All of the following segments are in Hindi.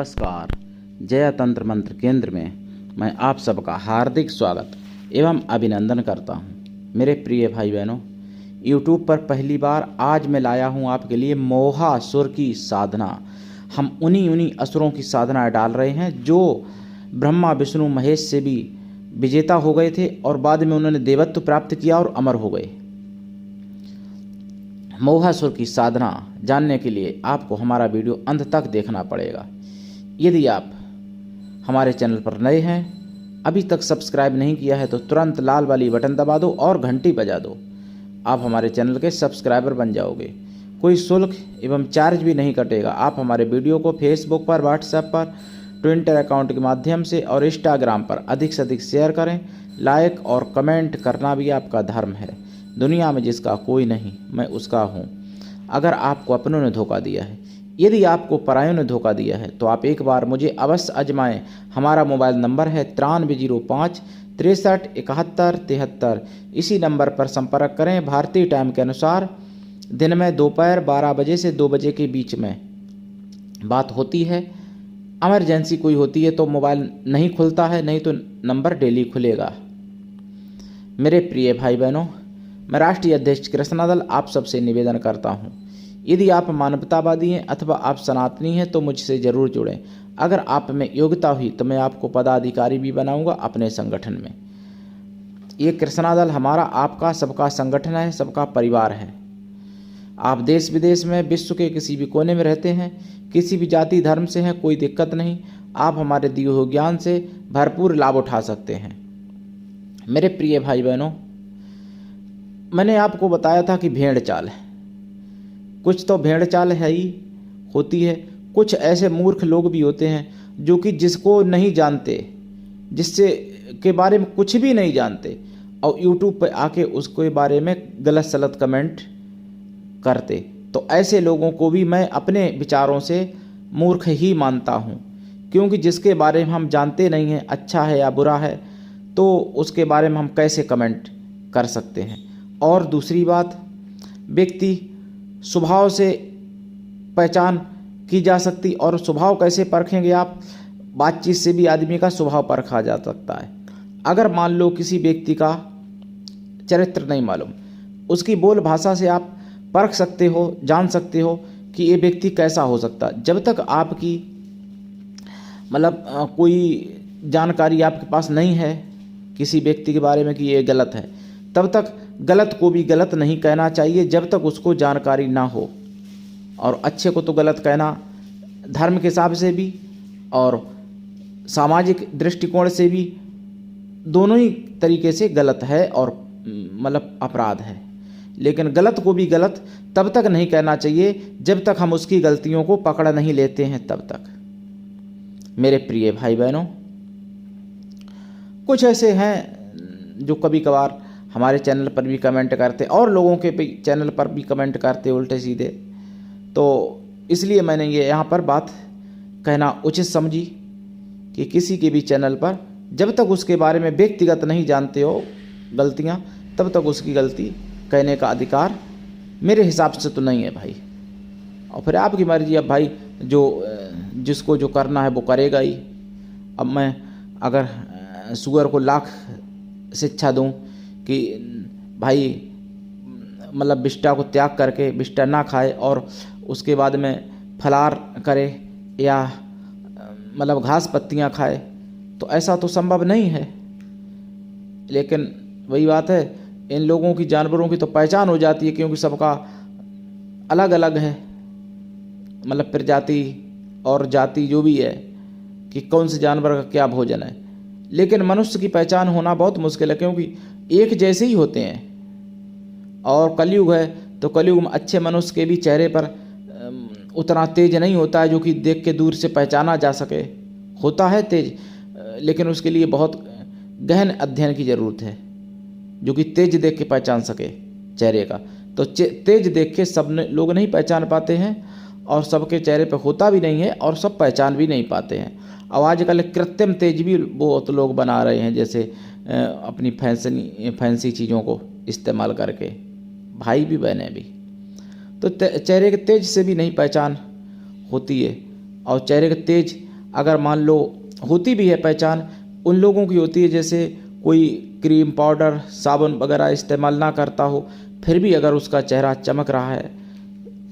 नमस्कार। जया तंत्र मंत्र केंद्र में मैं आप सबका हार्दिक स्वागत एवं अभिनंदन करता हूं। मेरे प्रिय भाई बहनों, YouTube पर पहली बार आज मैं लाया हूं आपके लिए मोहासुर की साधना। हम उन्हीं असुरों की साधना डाल रहे हैं जो ब्रह्मा विष्णु महेश से भी विजेता हो गए थे और बाद में उन्होंने देवत्व प्राप्त किया और अमर हो गए। मोहासुर की साधना जानने के लिए आपको हमारा वीडियो अंत तक देखना पड़ेगा। यदि आप हमारे चैनल पर नए हैं, अभी तक सब्सक्राइब नहीं किया है तो तुरंत लाल वाली बटन दबा दो और घंटी बजा दो। आप हमारे चैनल के सब्सक्राइबर बन जाओगे। कोई शुल्क एवं चार्ज भी नहीं कटेगा। आप हमारे वीडियो को फेसबुक पर, व्हाट्सएप पर, ट्विटर अकाउंट के माध्यम से और इंस्टाग्राम पर अधिक से अधिक शेयर करें। लाइक और कमेंट करना भी आपका धर्म है। दुनिया में जिसका कोई नहीं, मैं उसका हूँ। अगर आपको अपनों ने धोखा दिया है, यदि आपको परायों ने धोखा दिया है, तो आप एक बार मुझे अवश्य आजमाएं। हमारा मोबाइल नंबर है 9305 63 71 73। इसी नंबर पर संपर्क करें। भारतीय टाइम के अनुसार दिन में दोपहर 12 बजे से 2 बजे के बीच में बात होती है। इमरजेंसी कोई होती है तो मोबाइल नहीं खुलता है, नहीं तो नंबर डेली खुलेगा। मेरे प्रिय भाई बहनों, मैं राष्ट्रीय अध्यक्ष कृष्णा आप सबसे निवेदन करता हूं, यदि आप मानवतावादी हैं अथवा आप सनातनी हैं तो मुझसे ज़रूर जुड़ें। अगर आप में योग्यता हुई तो मैं आपको पदाधिकारी भी बनाऊंगा अपने संगठन में। ये कृष्णा दल हमारा, आपका, सबका संगठन है, सबका परिवार है। आप देश विदेश में, विश्व के किसी भी कोने में रहते हैं, किसी भी जाति धर्म से हैं, कोई दिक्कत नहीं। आप हमारे दिए हुए ज्ञान से भरपूर लाभ उठा सकते हैं। मेरे प्रिय भाई बहनों, मैंने आपको बताया था कि भेड़ चाल है। कुछ तो भेड़ चाल है ही होती है। कुछ ऐसे मूर्ख लोग भी होते हैं जो कि जिसको नहीं जानते, जिससे के बारे में कुछ भी नहीं जानते, और YouTube पर आके उसके बारे में गलत सलत कमेंट करते। तो ऐसे लोगों को भी मैं अपने विचारों से मूर्ख ही मानता हूँ, क्योंकि जिसके बारे में हम जानते नहीं हैं अच्छा है या बुरा है, तो उसके बारे में हम कैसे कमेंट कर सकते हैं। और दूसरी बात, व्यक्ति स्वभाव से पहचान की जा सकती, और स्वभाव कैसे परखेंगे आप? बातचीत से भी आदमी का स्वभाव परखा जा सकता है। अगर मान लो किसी व्यक्ति का चरित्र नहीं मालूम, उसकी बोल भाषा से आप परख सकते हो, जान सकते हो कि ये व्यक्ति कैसा हो सकता है। जब तक आपकी कोई जानकारी आपके पास नहीं है किसी व्यक्ति के बारे में कि ये गलत है, तब तक गलत को भी गलत नहीं कहना चाहिए जब तक उसको जानकारी ना हो। और अच्छे को तो गलत कहना धर्म के हिसाब से भी और सामाजिक दृष्टिकोण से भी दोनों ही तरीके से गलत है और अपराध है। लेकिन गलत को भी गलत तब तक नहीं कहना चाहिए जब तक हम उसकी गलतियों को पकड़ नहीं लेते हैं, तब तक। मेरे प्रिय भाई बहनों, कुछ ऐसे हैं जो कभी कभार हमारे चैनल पर भी कमेंट करते और लोगों के चैनल पर भी कमेंट करते उल्टे सीधे। तो इसलिए मैंने ये यहाँ पर बात कहना उचित समझी कि किसी के भी चैनल पर जब तक उसके बारे में व्यक्तिगत नहीं जानते हो गलतियाँ, तब तक उसकी गलती कहने का अधिकार मेरे हिसाब से तो नहीं है भाई। और फिर आपकी मर्जी। अब भाई जिसको जो करना है वो करेगा ही। अब मैं अगर सुअर को लाख शिक्षा दूं कि भाई विष्टा को त्याग करके विष्टा ना खाए और उसके बाद में फलाहार करे या घास पत्तियां खाए, तो ऐसा तो संभव नहीं है। लेकिन वही बात है, इन लोगों की, जानवरों की तो पहचान हो जाती है, क्योंकि सबका अलग अलग है प्रजाति और जाति जो भी है कि कौन से जानवर का क्या भोजन है। लेकिन मनुष्य की पहचान होना बहुत मुश्किल है, क्योंकि एक जैसे ही होते हैं। और कलयुग है तो कलयुग में अच्छे मनुष्य के भी चेहरे पर उतना तेज नहीं होता है जो कि देख के दूर से पहचाना जा सके। होता है तेज, लेकिन उसके लिए बहुत गहन अध्ययन की ज़रूरत है जो कि तेज देख के पहचान सके चेहरे का। तो तेज देख के सब लोग नहीं पहचान पाते हैं, और सबके चेहरे पर होता भी नहीं है, और सब पहचान भी नहीं पाते हैं। अब आजकल कृत्रिम तेज भी बहुत लोग बना रहे हैं, जैसे अपनी फैंसी चीज़ों को इस्तेमाल करके, भाई भी बहने भी। तो चेहरे के तेज से भी नहीं पहचान होती है, और चेहरे का तेज अगर मान लो होती भी है पहचान, उन लोगों की होती है जैसे कोई क्रीम पाउडर साबुन वगैरह इस्तेमाल ना करता हो, फिर भी अगर उसका चेहरा चमक रहा है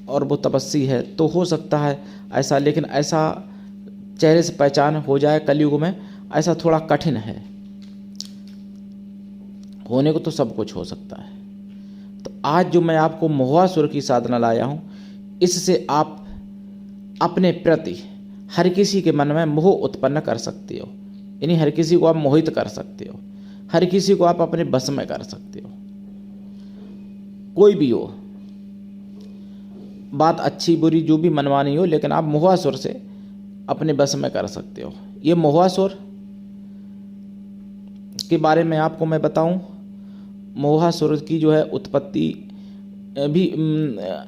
और वो तपस्वी है तो हो सकता है ऐसा। लेकिन ऐसा चेहरे से पहचान हो जाए कलयुग में, ऐसा थोड़ा कठिन है। होने को तो सब कुछ हो सकता है। तो आज जो मैं आपको मोहासुर की साधना लाया हूँ, इससे आप अपने प्रति हर किसी के मन में मोह उत्पन्न कर सकते हो, यानी हर किसी को आप मोहित कर सकते हो, हर किसी को आप अपने बस में कर सकते हो। कोई भी हो, बात अच्छी बुरी जो भी मनवानी हो, लेकिन आप मोहासुर से अपने बस में कर सकते हो। ये मोहासुर के बारे में आपको मैं बताऊं, मोहासुर की जो है उत्पत्ति भी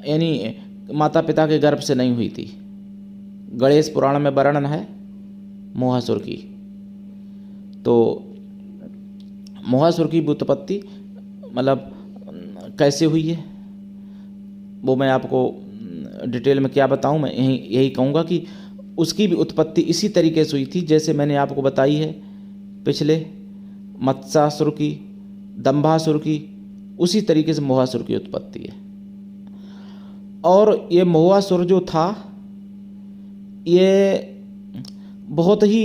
यानी माता पिता के गर्भ से नहीं हुई थी। गणेश पुराण में वर्णन है मोहासुर की। तो मोहासुर की उत्पत्ति मतलब कैसे हुई है वो मैं आपको डिटेल में क्या बताऊं। मैं यही कहूँगा कि उसकी भी उत्पत्ति इसी तरीके से हुई थी जैसे मैंने आपको बताई है पिछले मत्स्यासुर की, दंभासुर की, उसी तरीके से मोहासुर की उत्पत्ति है। और ये मोहासुर जो था ये बहुत ही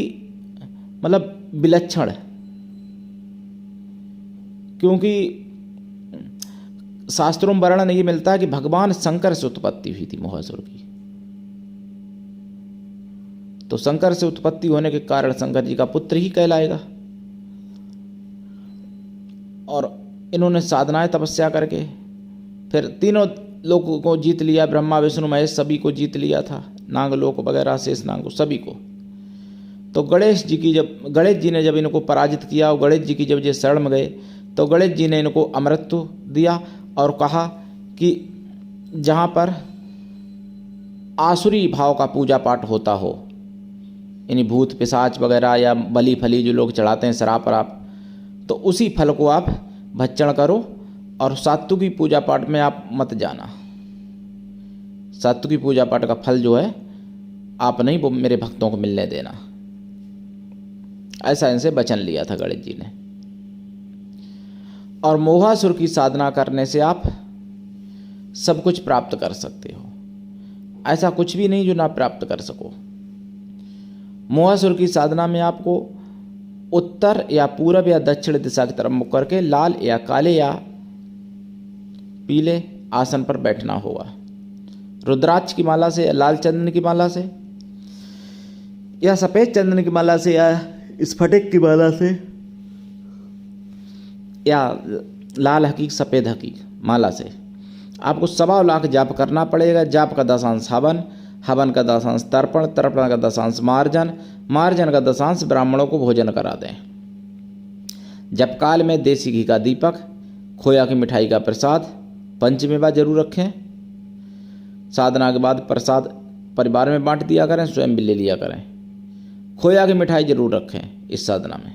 मतलब विलक्षण है, क्योंकि शास्त्रों में वर्णन ये मिलता है कि भगवान शंकर से उत्पत्ति हुई थी मोहासुर की। तो शंकर से उत्पत्ति होने के कारण शंकर जी का पुत्र ही कहलाएगा। और इन्होंने साधनाएं तपस्या करके फिर तीनों लोगों को जीत लिया, ब्रह्मा विष्णु महेश सभी को जीत लिया था, नागलोक वगैरह शेष नाग सभी को। तो गणेश जी ने जब इनको पराजित किया और गणेश जी की जब ये शरण में गए तो गणेश जी ने इनको अमृत दिया और कहा कि जहाँ पर आसुरी भाव का पूजा पाठ होता हो, यानी भूत पिशाच वगैरह या बलि फली जो लोग चढ़ाते हैं शराब वराब, तो उसी फल को आप भक्षण करो और सात्विकी पूजा पाठ में आप मत जाना। सात्विकी पूजा पाठ का फल जो है आप नहीं, वो मेरे भक्तों को मिलने देना। ऐसा इनसे वचन लिया था गणेश जी ने। और मोहासुर की साधना करने से आप सब कुछ प्राप्त कर सकते हो, ऐसा कुछ भी नहीं जो ना प्राप्त कर सको। मोहासुर की साधना में आपको उत्तर या पूरब या दक्षिण दिशा की तरफ मुख करके लाल या काले या पीले आसन पर बैठना होगा। रुद्राक्ष की माला से या लाल चंदन की माला से या सफ़ेद चंदन की माला से या स्फटिक की माला से या लाल हकीक सफ़ेद हकीक माला से आपको 1.25 लाख जाप करना पड़ेगा। जाप का 10 हवन, हवन का 10 तर्पण, तर्पण का 10 मार्जन, मार्जन का 10 ब्राह्मणों को भोजन करा दें। जप काल में देसी घी का दीपक, खोया की मिठाई का प्रसाद, पंचमेवा जरूर रखें। साधना के बाद प्रसाद परिवार में बांट दिया करें, स्वयं भी ले लिया करें। खोया की मिठाई जरूर रखें इस साधना में।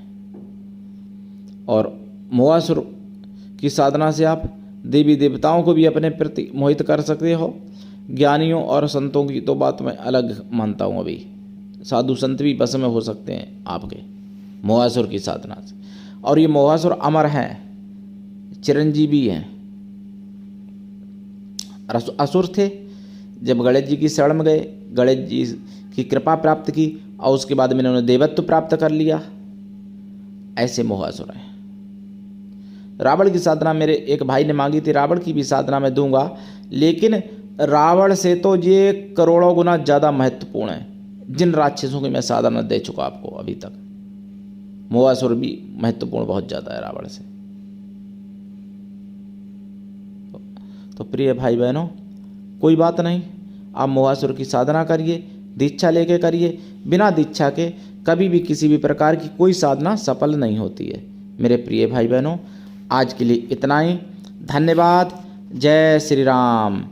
और मोहासुर की साधना से आप देवी देवताओं को भी अपने प्रति मोहित कर सकते हो। ज्ञानियों और संतों की तो बात मैं अलग मानता हूँ, अभी साधु संत भी बस में हो सकते हैं आपके मोहासुर की साधना से। और ये मोहासुर अमर हैं, चिरंजीवी हैं। असुर थे, जब गणेश जी की शरण में गए, गणेश जी की कृपा प्राप्त की और उसके बाद में इन्होंने देवत्व प्राप्त कर लिया। ऐसे मोहासुर हैं। रावण की साधना मेरे एक भाई ने मांगी थी, रावण की भी साधना मैं दूंगा, लेकिन रावण से तो ये करोड़ों गुना ज़्यादा महत्वपूर्ण है। जिन राक्षसों की मैं साधना दे चुका आपको अभी तक, मोहासुर भी महत्वपूर्ण बहुत ज़्यादा है रावण से। तो प्रिय भाई बहनों, कोई बात नहीं, आप मोहासुर की साधना करिए, दीक्षा लेके करिए। बिना दीक्षा के कभी भी किसी भी प्रकार की कोई साधना सफल नहीं होती है। मेरे प्रिय भाई बहनों, आज के लिए इतना ही। धन्यवाद। जय श्री राम।